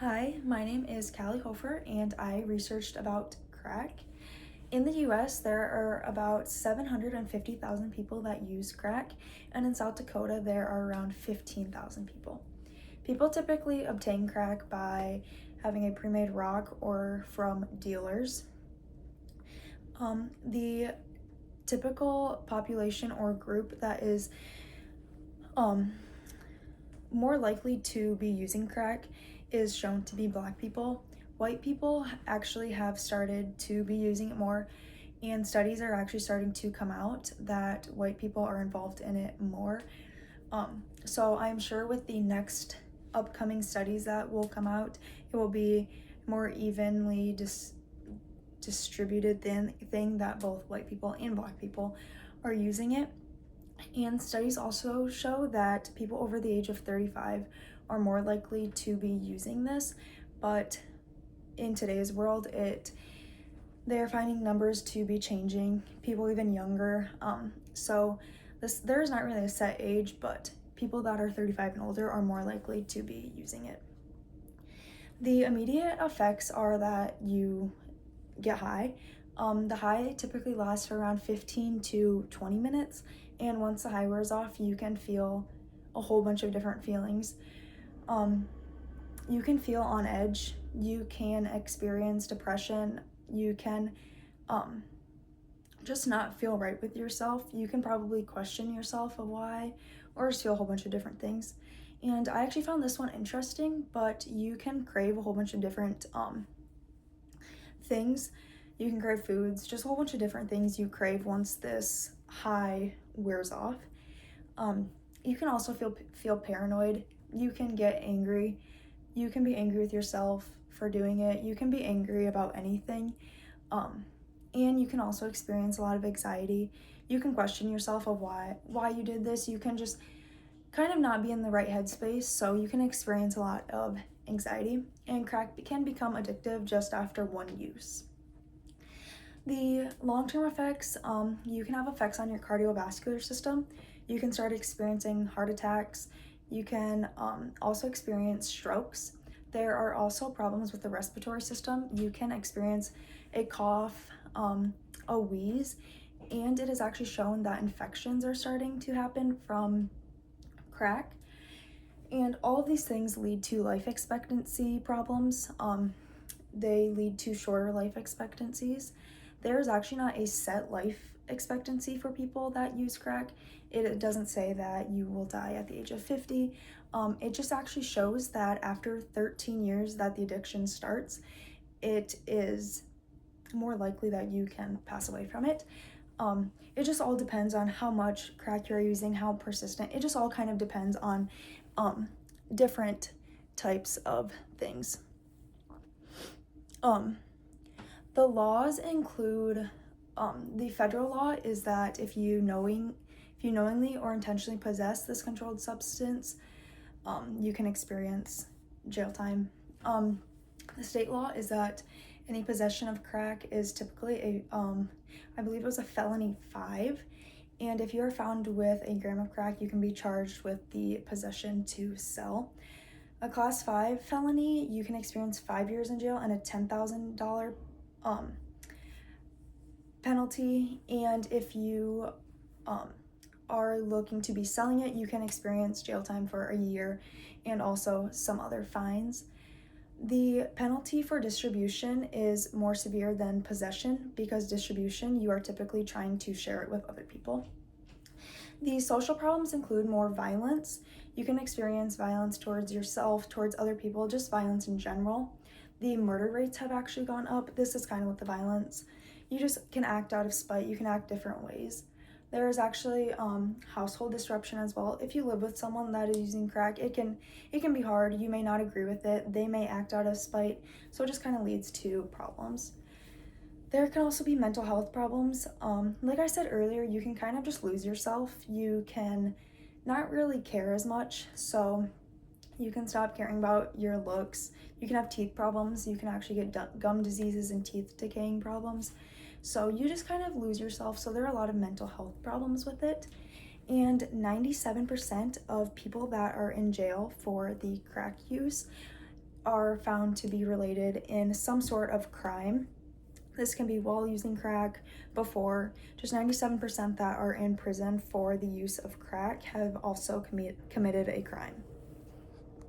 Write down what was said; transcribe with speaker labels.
Speaker 1: Hi, my name is Callie Hofer and I researched about crack. In the US, there are about 750,000 people that use crack, and in South Dakota, there are around 15,000 people. People typically obtain crack by having a pre-made rock or from dealers. The typical population or group that is um, more likely to be using crack is shown to be Black people. White people actually have started to be using it more, and studies are actually starting to come out that white people are involved in it more. So I'm sure with the next upcoming studies that will come out, it will be more evenly distributed thing that both white people and Black people are using it. And studies also show that people over the age of 35 are more likely to be using this, but in today's world, they're finding numbers to be changing, people even younger. So there's not really a set age, but people that are 35 and older are more likely to be using it. The immediate effects are that you get high. The high typically lasts for around 15 to 20 minutes, and once the high wears off, you can feel a whole bunch of different feelings. You can feel on edge, you can experience depression, you can just not feel right with yourself. You can probably question yourself of why, or just feel a whole bunch of different things. And I actually found this one interesting, but you can crave a whole bunch of different things. You can crave foods, just a whole bunch of different things you crave once this high wears off. You can also feel paranoid. You can get angry. You can be angry with yourself for doing it. You can be angry about anything. And you can also experience a lot of anxiety. You can question yourself of why you did this. You can just kind of not be in the right headspace, so you can experience a lot of anxiety, and crack can become addictive just after one use. The long-term effects, you can have effects on your cardiovascular system. You can start experiencing heart attacks. You can also experience strokes. There are also problems with the respiratory system. You can experience a cough, a wheeze, and it is actually shown that infections are starting to happen from crack. And all of these things lead to life expectancy problems. They lead to shorter life expectancies. There is actually not a set life expectancy for people that use crack. It doesn't say that you will die at the age of 50. It just actually shows that after 13 years that the addiction starts, it is more likely that you can pass away from it. It just all depends on how much crack you're using, how persistent. It just all kind of depends on different types of things. The laws include, the federal law is that if you knowingly or intentionally possess this controlled substance, you can experience jail time. The state law is that any possession of crack is typically I believe it was a felony 5, and if you are found with a gram of crack, you can be charged with the possession to sell. A class 5 felony, you can experience 5 years in jail and a $10,000 penalty, and if you are looking to be selling it, you can experience jail time for a year and also some other fines. The penalty for distribution is more severe than possession because distribution, you are typically trying to share it with other people. The social problems include more violence. You can experience violence towards yourself, towards other people, just violence in general. The murder rates have actually gone up. This is kind of with the violence. You just can act out of spite. You can act different ways. There is actually household disruption as well. If you live with someone that is using crack, it can be hard. You may not agree with it. They may act out of spite. So it just kind of leads to problems. There can also be mental health problems. Like I said earlier, you can kind of just lose yourself. You can not really care as much. So you can stop caring about your looks. You can have teeth problems. You can actually get gum diseases and teeth decaying problems. So you just kind of lose yourself. So there are a lot of mental health problems with it. And 97% of people that are in jail for the crack use are found to be related in some sort of crime. This can be while using crack, before. Just 97% that are in prison for the use of crack have also committed a crime.